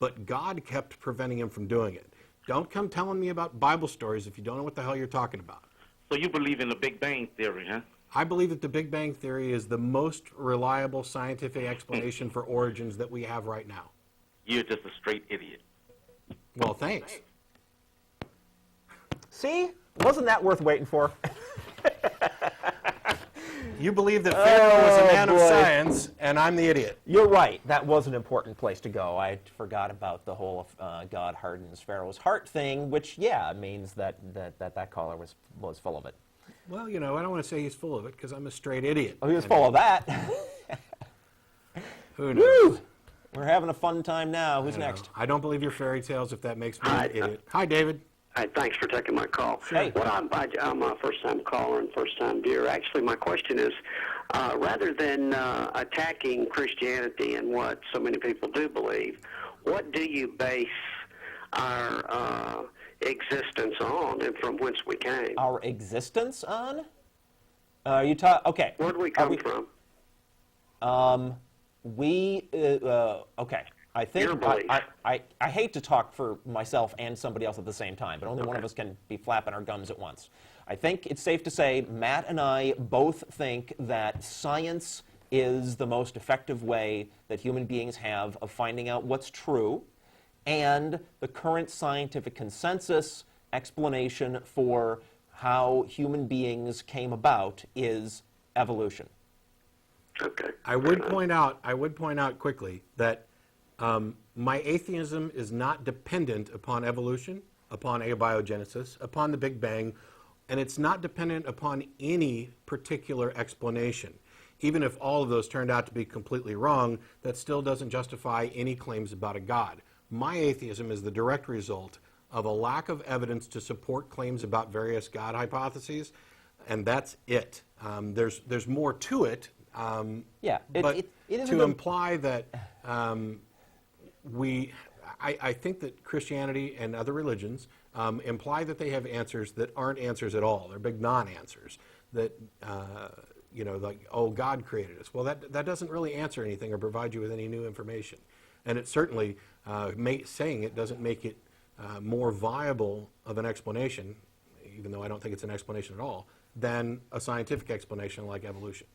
but God kept preventing him from doing it. Don't come telling me about Bible stories if you don't know what the hell you're talking about. So you believe in the Big Bang Theory, huh? I believe that the Big Bang Theory is the most reliable scientific explanation for origins that we have right now. You're just a straight idiot. Well, thanks. See? Wasn't that worth waiting for? You believe that Pharaoh was a man of science, and I'm the idiot. You're right. That was an important place to go. I forgot about the whole God hardens Pharaoh's heart thing, which, yeah, means that caller was full of it. Well, you know, I don't want to say he's full of it because I'm a straight idiot. Oh, he was full of that. Who knows? Woo! We're having a fun time now. Who's next? I don't believe your fairy tales if that makes me an idiot. Hi, David. Hi, thanks for taking my call. Hey. I'm a first-time caller and first-time viewer. Actually, my question is, rather than attacking Christianity and what so many people do believe, what do you base our existence on and from whence we came? Our existence on? Okay. Where do we come from? Okay. I think I hate to talk for myself and somebody else at the same time, but only one of us can be flapping our gums at once. I think it's safe to say Matt and I both think that science is the most effective way that human beings have of finding out what's true, and the current scientific consensus explanation for how human beings came about is evolution. Okay. I would point out quickly that my atheism is not dependent upon evolution, upon abiogenesis, upon the Big Bang, and it's not dependent upon any particular explanation. Even if all of those turned out to be completely wrong, that still doesn't justify any claims about a God. My atheism is the direct result of a lack of evidence to support claims about various God hypotheses, and that's it. There's more to it. But it is to imply that I think that Christianity and other religions imply that they have answers that aren't answers at all. They're big non-answers. That like, oh, God created us. Well, that doesn't really answer anything or provide you with any new information. And it certainly saying it doesn't make it more viable of an explanation, even though I don't think it's an explanation at all, than a scientific explanation like evolution.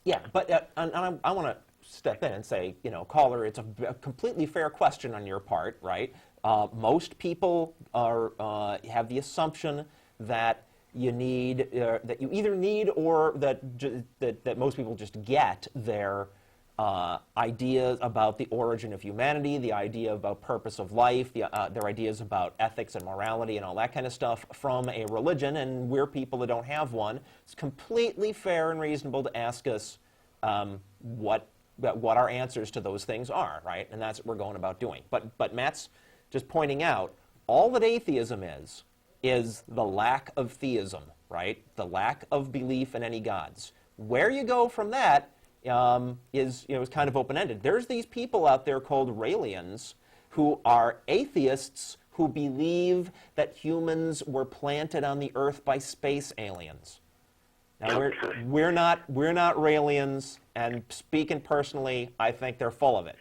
Yeah, but and I want to step in and say, caller, it's a completely fair question on your part, right? Most people have the assumption that you need, that you either need or that most people just get their ideas about the origin of humanity, the idea about purpose of life, their ideas about ethics and morality and all that kind of stuff from a religion, and we're people that don't have one. It's completely fair and reasonable to ask us what our answers to those things are, right? And that's what we're going about doing. But Matt's just pointing out, all that atheism is the lack of theism, right? The lack of belief in any gods. Where you go from that is kind of open-ended. There's these people out there called Raelians who are atheists who believe that humans were planted on the earth by space aliens. Now we're not Raelians, and speaking personally, I think they're full of it.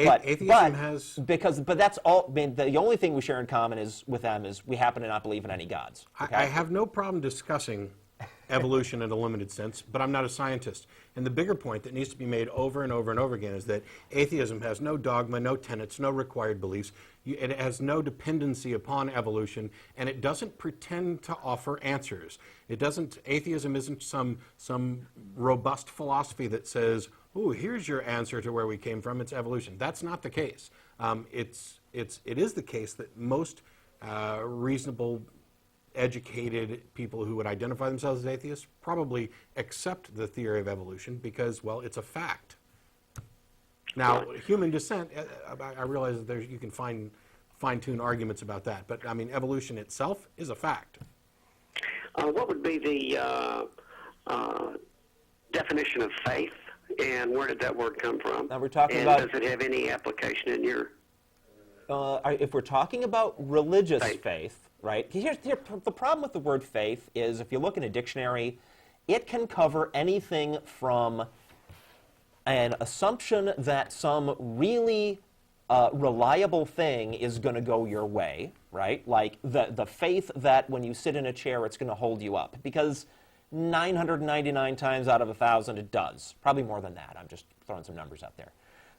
But that's all. I mean, the only thing we share in common with them is we happen to not believe in any gods. Okay? I have no problem discussing evolution in a limited sense, but I'm not a scientist. And the bigger point that needs to be made over and over and over again is that atheism has no dogma, no tenets, no required beliefs. It has no dependency upon evolution, and it doesn't pretend to offer answers. Atheism isn't some robust philosophy that says, "Ooh, here's your answer to where we came from. It's evolution." That's not the case. It is the case that most reasonable, educated people who would identify themselves as atheists probably accept the theory of evolution because, well, it's a fact. Now, human descent, I realize that you can fine-tune arguments about that, but I mean, evolution itself is a fact. What would be the definition of faith, and where did that word come from? Now we're talking and about. Does it have any application in your? If we're talking about religious faith, right? The problem with the word faith is, if you look in a dictionary, it can cover anything from an assumption that some really reliable thing is going to go your way, right? Like the faith that when you sit in a chair, it's going to hold you up. Because 999 times out of 1,000, it does. Probably more than that. I'm just throwing some numbers out there.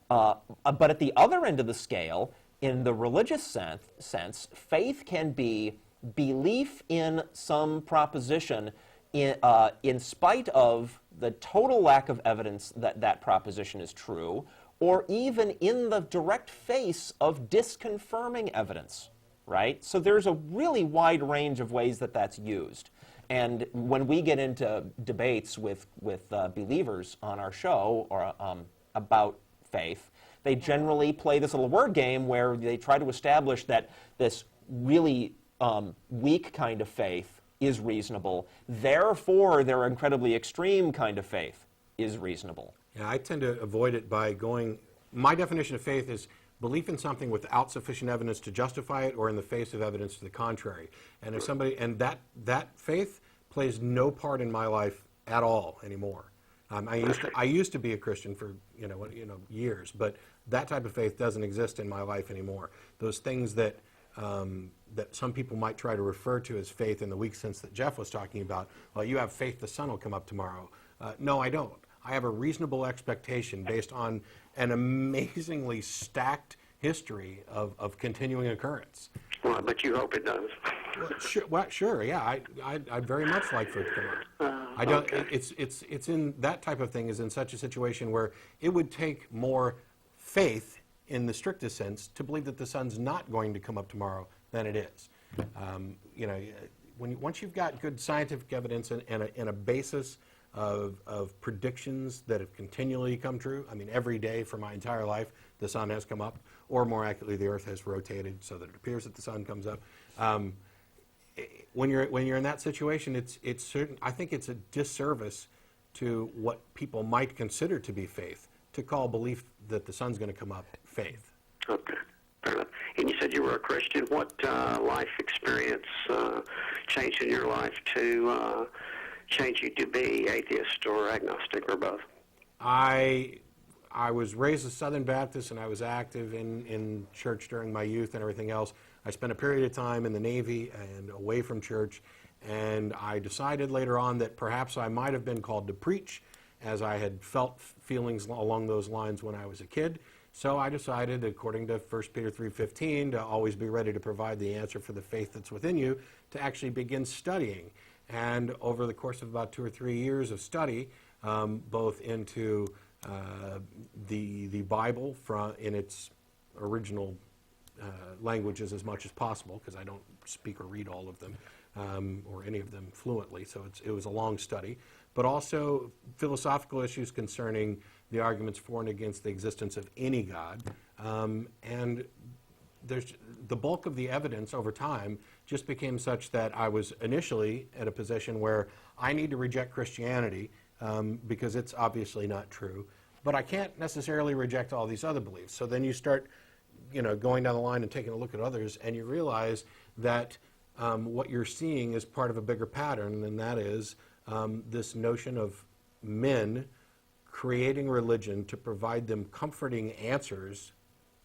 But at the other end of the scale, in the religious sense, faith can be belief in some proposition in spite of the total lack of evidence that that proposition is true, or even in the direct face of disconfirming evidence, right? So there's a really wide range of ways that that's used. And when we get into debates with believers on our show or about faith, they generally play this little word game where they try to establish that this really weak kind of faith is reasonable. Therefore, their incredibly extreme kind of faith is reasonable. Yeah, I tend to avoid it by going, my definition of faith is belief in something without sufficient evidence to justify it or in the face of evidence to the contrary. And if somebody, and that faith plays no part in my life at all anymore. I used to be a Christian for years, but that type of faith doesn't exist in my life anymore. Those things that that some people might try to refer to as faith in the weak sense that Jeff was talking about. Well, you have faith the sun will come up tomorrow. No, I don't. I have a reasonable expectation based on an amazingly stacked history of continuing occurrence. Well, but you hope it does. Sure, yeah. I'd very much like for it to come up. I don't. Okay. It's in that type of thing is in such a situation where it would take more faith in the strictest sense to believe that the sun's not going to come up tomorrow than it is. Once you've got good scientific evidence and a basis of predictions that have continually come true. I mean, every day for my entire life, the sun has come up, or more accurately, the Earth has rotated so that it appears that the sun comes up. When you're in that situation, it's certain. I think it's a disservice to what people might consider to be faith to call belief that the sun's going to come up faith. Okay, fair enough. And you said you were a Christian. What life experience changed in your life to change you to be atheist or agnostic or both? I was raised a Southern Baptist, and I was active in church during my youth and everything else. I spent a period of time in the Navy and away from church, and I decided later on that perhaps I might have been called to preach, as I had felt feelings along those lines when I was a kid. So I decided, according to 1 Peter 3:15, to always be ready to provide the answer for the faith that's within you, to actually begin studying. And over the course of about 2 or 3 years of study, both into the Bible in its original languages as much as possible, because I don't speak or read all of them, or any of them fluently, so it was a long study, but also philosophical issues concerning the arguments for and against the existence of any God. And the bulk of the evidence over time just became such that I was initially at a position where I need to reject Christianity because it's obviously not true, but I can't necessarily reject all these other beliefs. So then you start going down the line and taking a look at others, and you realize that what you're seeing is part of a bigger pattern, and that is this notion of men creating religion to provide them comforting answers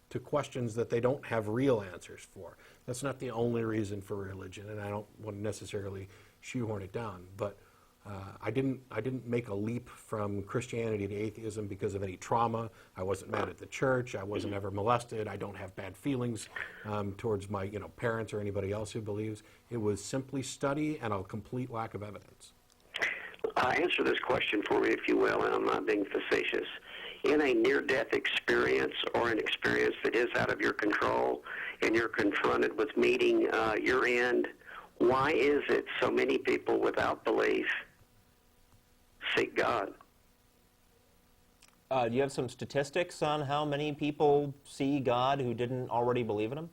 to questions that they don't have real answers for. That's not the only reason for religion, and I don't want to necessarily shoehorn it down, but I didn't make a leap from Christianity to atheism because of any trauma. I wasn't mad at the church. I wasn't ever molested. I don't have bad feelings towards my parents or anybody else who believes. It was simply study and a complete lack of evidence. Answer this question for me, if you will, and I'm not being facetious. In a near-death experience or an experience that is out of your control and you're confronted with meeting your end, why is it so many people without belief seek God? Do you have some statistics on how many people see God who didn't already believe in him?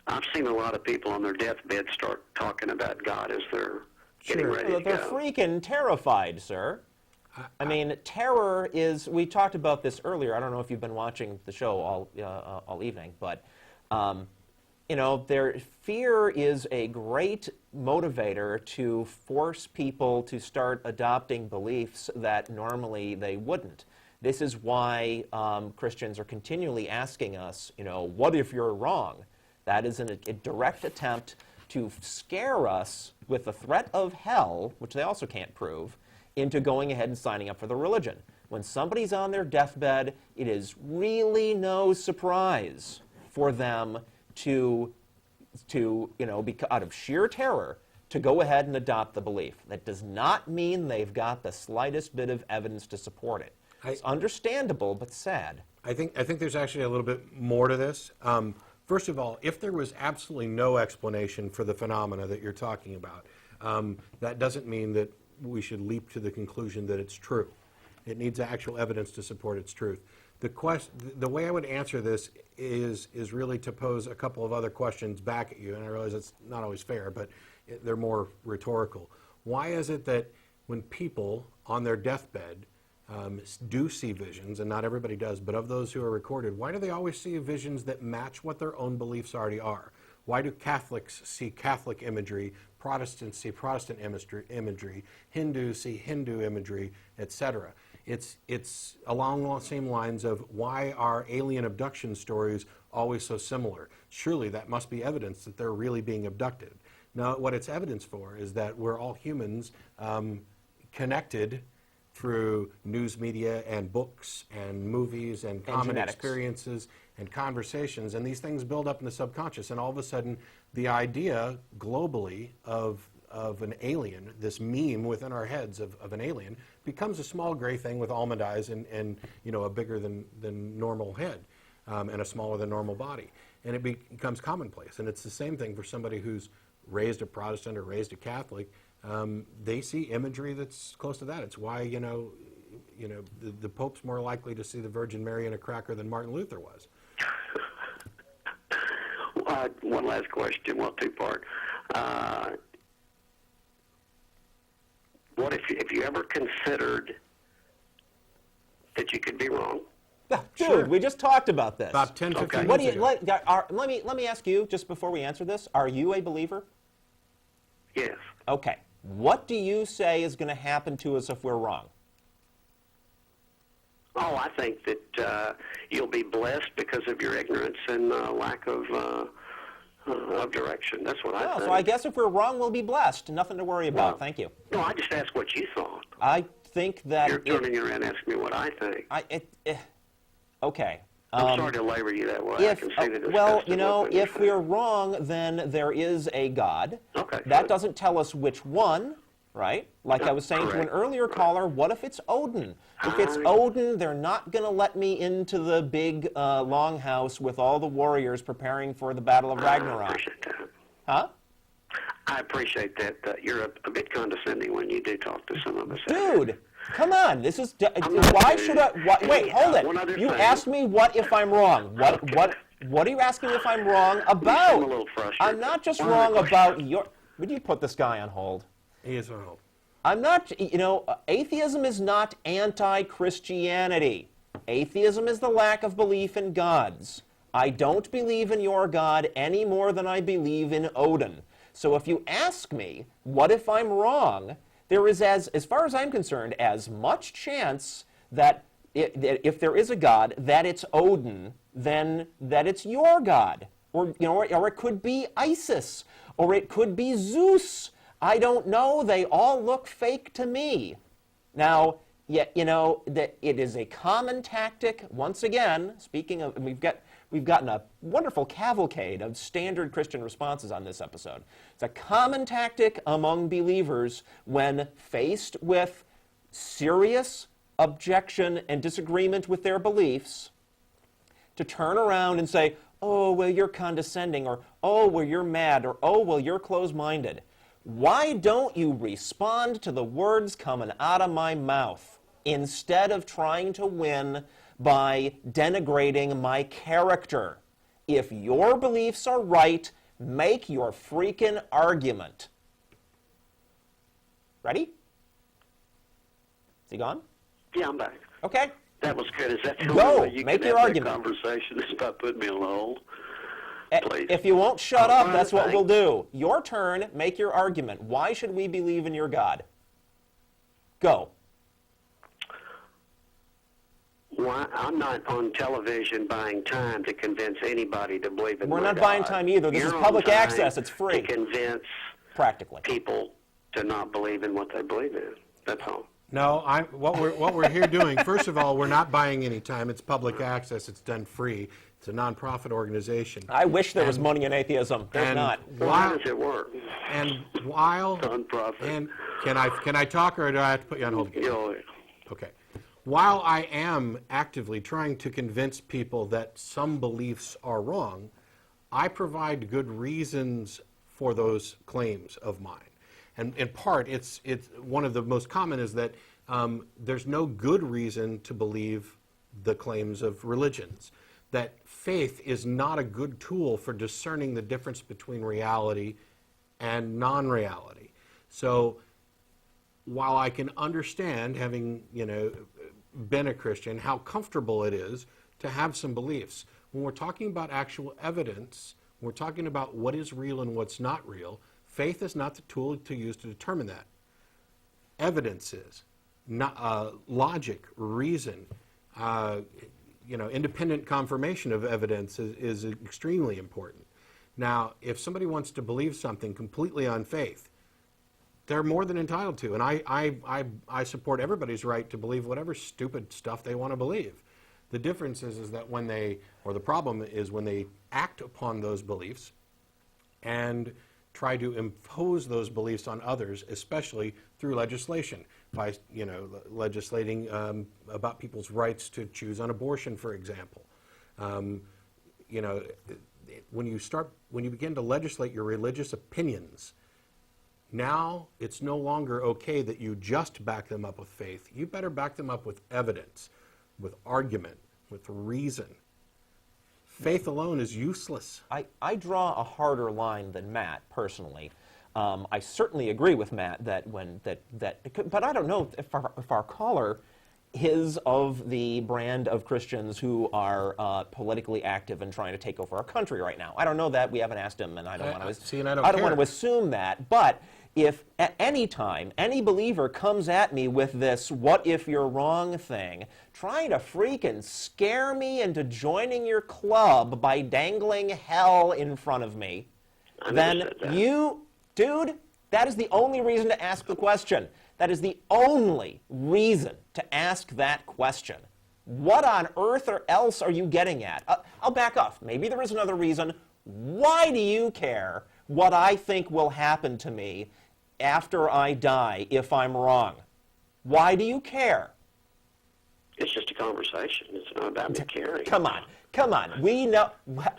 I've seen a lot of people on their deathbed start talking about God as they're getting ready to They're go. freaking terrified, sir. I mean, terror is, we talked about this earlier. I don't know if you've been watching the show all evening, but, fear is a great motivator to force people to start adopting beliefs that normally they wouldn't. This is why Christians are continually asking us, what if you're wrong? That is a direct attempt to scare us with the threat of hell, which they also can't prove, into going ahead and signing up for the religion. When somebody's on their deathbed, it is really no surprise for them to out of sheer terror, to go ahead and adopt the belief. That does not mean they've got the slightest bit of evidence to support it. It's understandable, but sad. I think there's actually a little bit more to this. First of all, if there was absolutely no explanation for the phenomena that you're talking about, that doesn't mean that we should leap to the conclusion that it's true. It needs actual evidence to support its truth. The way I would answer this is really to pose a couple of other questions back at you, and I realize it's not always fair, but they're more rhetorical. Why is it that when people on their deathbed do see visions, and not everybody does, but of those who are recorded, why do they always see visions that match what their own beliefs already are? Why do Catholics see Catholic imagery, Protestants see Protestant imagery, Hindus see Hindu imagery, etc.? It's along the same lines of why are alien abduction stories always so similar? Surely that must be evidence that they're really being abducted. Now, what it's evidence for is that we're all humans connected through news media and books and movies and common genetics. Experiences and conversations, and these things build up in the subconscious, and all of a sudden the idea globally of an alien, this meme within our heads of an alien, becomes a small gray thing with almond eyes and a bigger than normal head and a smaller than normal body, and it becomes commonplace. And it's the same thing for somebody who's raised a Protestant or raised a Catholic. They see imagery that's close to that. It's why the Pope's more likely to see the Virgin Mary in a cracker than Martin Luther was. One last question, well, two-part. What if you ever considered that you could be wrong? Dude, Sure. we just talked about this. About 10, 15 Okay. What do minutes you, ago. let me ask you, just before we answer this, are you a believer? Yes. Okay. What do you say is going to happen to us if we're wrong? Oh, I think that you'll be blessed because of your ignorance and lack of direction. That's what I Oh, think. so I guess if we're wrong, we'll be blessed. Nothing to worry about. Well, Thank you. No, I just asked what you thought. I think that You're turning around asking me what I think. okay. I'm sorry to labor you that way. I can see the disgust in what if you're we're wrong, then there is a God. Okay, That good. doesn't tell us which one, right? Like I was saying to an correct. earlier caller, what if it's Odin? If it's Odin, they're not going to let me into the big longhouse with all the warriors preparing for the Battle of I Ragnarok. appreciate that. Huh? I appreciate that. You're a bit condescending when you do talk to some of us. Dude, come on. This is not why kidding. should I? Wait, hold One it. other You thing. asked me what if I'm wrong. What are you asking me if I'm wrong about? I'm a little frustrated. I'm not just One wrong other about question. your. Would you put this guy on hold? He is on hold. I'm not. Atheism is not anti-Christianity. Atheism is the lack of belief in gods. I don't believe in your God any more than I believe in Odin. So if you ask me, what if I'm wrong? There is, as far as I'm concerned, as much chance that if there is a God, that it's Odin, than that it's your God. Or it could be Isis, or it could be Zeus. I don't know. They all look fake to me. Now, that it is a common tactic. Once again, speaking of, we've gotten a wonderful cavalcade of standard Christian responses on this episode. It's a common tactic among believers when faced with serious objection and disagreement with their beliefs to turn around and say, oh, well, you're condescending, or oh, well, you're mad, or oh, well, you're closed-minded. Why don't you respond to the words coming out of my mouth instead of trying to win by denigrating my character? If your beliefs are right, make your freaking argument. Ready? Is he gone? Yeah, I'm back. Okay. That was good. Is that the Go. only way you Make can your have argument. that conversation is by putting me on hold? Please. If you won't shut up, that's what thanks. we'll do. Your turn. Make your argument. Why should we believe in your God? Go. Why, I'm not on television buying time to convince anybody to believe in We're my not buying God. time either. This You're is on public time access. It's free. to convince Practically. people to not believe in what they believe in. That's all. No, what we're here doing, first of all, we're not buying any time. It's public access. It's done free. It's a nonprofit organization. I wish there was money in atheism. There's and not. Well, how does it work? And while Nonprofit. and can I talk, or do I have to put you on hold again? You know, Okay. While I am actively trying to convince people that some beliefs are wrong, I provide good reasons for those claims of mine. And in part, it's one of the most common is that there's no good reason to believe the claims of religions. That faith is not a good tool for discerning the difference between reality and non-reality. So while I can understand, having been a Christian, how comfortable it is to have some beliefs, when we're talking about actual evidence, we're talking about what is real and what's not real, faith is not the tool to use to determine that. Evidence is. Not, logic, reason, independent confirmation of evidence is extremely important. Now, if somebody wants to believe something completely on faith, they're more than entitled to, and I support everybody's right to believe whatever stupid stuff they want to believe. The difference is that when the problem is when they act upon those beliefs and try to impose those beliefs on others, especially through legislation, by legislating about people's rights to choose on abortion, for example. When you begin to legislate your religious opinions, now it's no longer okay that you just back them up with faith. You better back them up with evidence, with argument, with reason. Faith alone is useless. I draw a harder line than Matt, personally. I certainly agree with Matt but I don't know if our caller is of the brand of Christians who are politically active and trying to take over our country right now. I don't know that. We haven't asked him, and I don't want to assume that. But if at any time any believer comes at me with this "what if you're wrong" thing, trying to freaking scare me into joining your club by dangling hell in front of me, then dude, that is the only reason to ask the question. That is the only reason to ask that question. What on earth or else are you getting at? I'll back off. Maybe there is another reason. Why do you care what I think will happen to me after I die if I'm wrong? Why do you care? it's just a conversation. It's not about me caring. Come on. We know.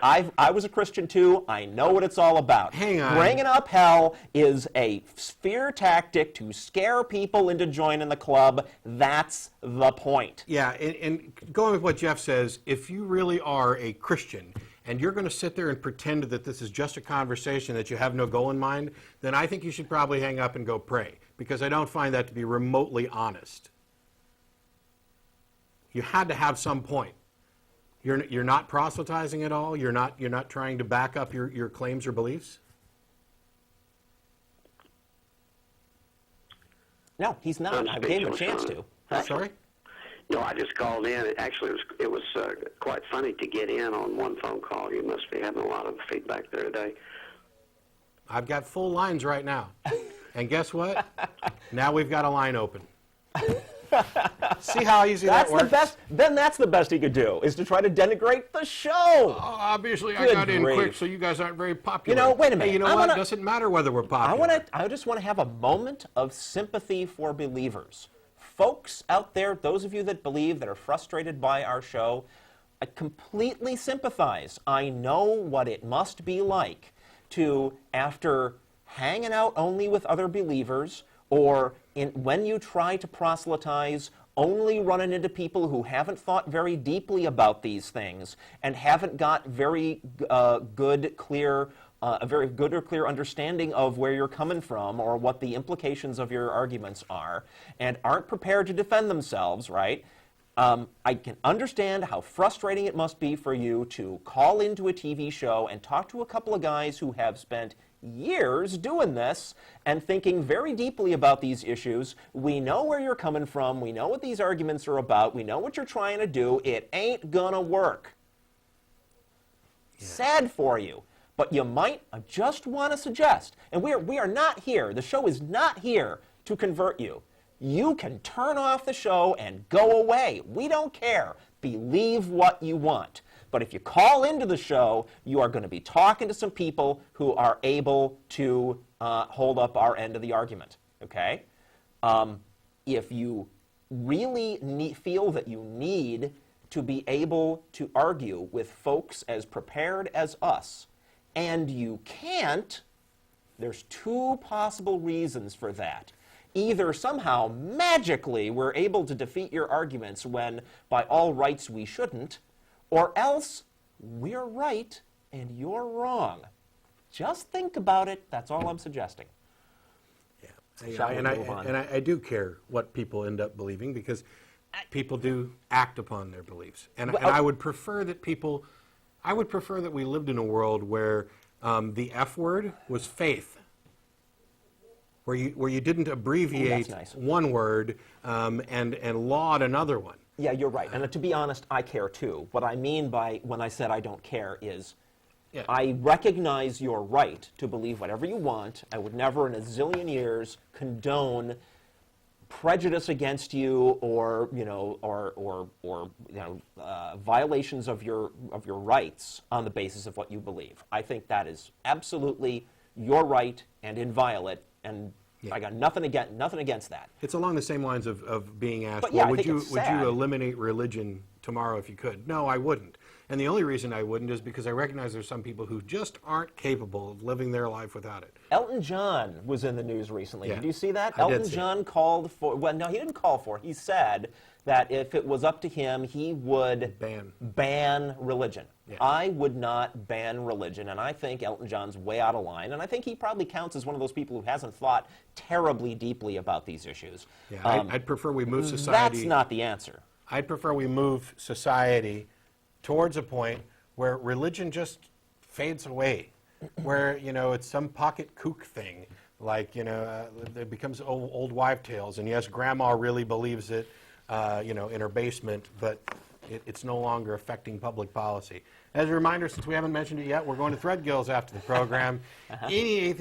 I was a Christian too. I know what it's all about. Hang on. Bringing up hell is a fear tactic to scare people into joining the club. That's the point. Yeah, and going with what Jeff says, if you really are a Christian and you're going to sit there and pretend that this is just a conversation, that you have no goal in mind, then I think you should probably hang up and go pray, because I don't find that to be remotely honest. You had to have some point. You're not proselytizing at all? You're not trying to back up your claims or beliefs? No, he's not. I gave him a chance to. Sorry? No, I just called in. It was quite funny to get in on one phone call. You must be having a lot of feedback there today. I've got full lines right now. And guess what? Now we've got a line open. See how easy that works? That's the best he could do, is to try to denigrate the show. Oh, obviously, I got in quick, so you guys aren't very popular. Wait a minute. Hey, you know what? It doesn't matter whether we're popular. I just want to have a moment of sympathy for believers. Folks out there, those of you that believe, that are frustrated by our show, I completely sympathize. I know what it must be like to, after hanging out only with other believers, or when you try to proselytize, only running into people who haven't thought very deeply about these things and haven't got very good or clear understanding of where you're coming from or what the implications of your arguments are, and aren't prepared to defend themselves, right? I can understand how frustrating it must be for you to call into a TV show and talk to a couple of guys who have spent years doing this and thinking very deeply about these issues. We know where you're coming from. We know what these arguments are about. We know what you're trying to do. It ain't gonna work. Yeah. Sad for you. But you might just want to suggest, and we are not here, the show is not here to convert you. You can turn off the show and go away. We don't care. Believe what you want. But if you call into the show, you are going to be talking to some people who are able to hold up our end of the argument. Okay? If you really feel that you need to be able to argue with folks as prepared as us, and you can't, there's two possible reasons for that. Either somehow, magically, we're able to defeat your arguments when, by all rights, we shouldn't, or else we're right and you're wrong. Just think about it. That's all I'm suggesting. Yeah. I do care what people end up believing, because people do act upon their beliefs. And I would prefer that we lived in a world where the F word was faith. Where you didn't abbreviate one word and laud another one. Yeah, you're right. And to be honest, I care too. What I mean by when I said I don't care is I recognize your right to believe whatever you want. I would never in a zillion years condone prejudice against you or violations of your rights on the basis of what you believe. I think that is absolutely your right and inviolate. And I got nothing against that. It's along the same lines of being asked, But yeah, would you sad. eliminate religion tomorrow if you could? No, I wouldn't. And the only reason I wouldn't is because I recognize there's some people who just aren't capable of living their life without it. Elton John was in the news recently. Yeah. Did you see that? I did Elton see John called for, well, no, he didn't call for it. He said that if it was up to him, he would ban religion. Yeah. I would not ban religion, and I think Elton John's way out of line, and I think he probably counts as one of those people who hasn't thought terribly deeply about these issues. Yeah, I'd prefer we move society... That's not the answer. I'd prefer we move society towards a point where religion just fades away, where, it's some pocket kook thing, like, it becomes old wives' tales, and yes, grandma really believes it, in her basement, but it's no longer affecting public policy. As a reminder, since we haven't mentioned it yet, we're going to Threadgills after the program. Any atheist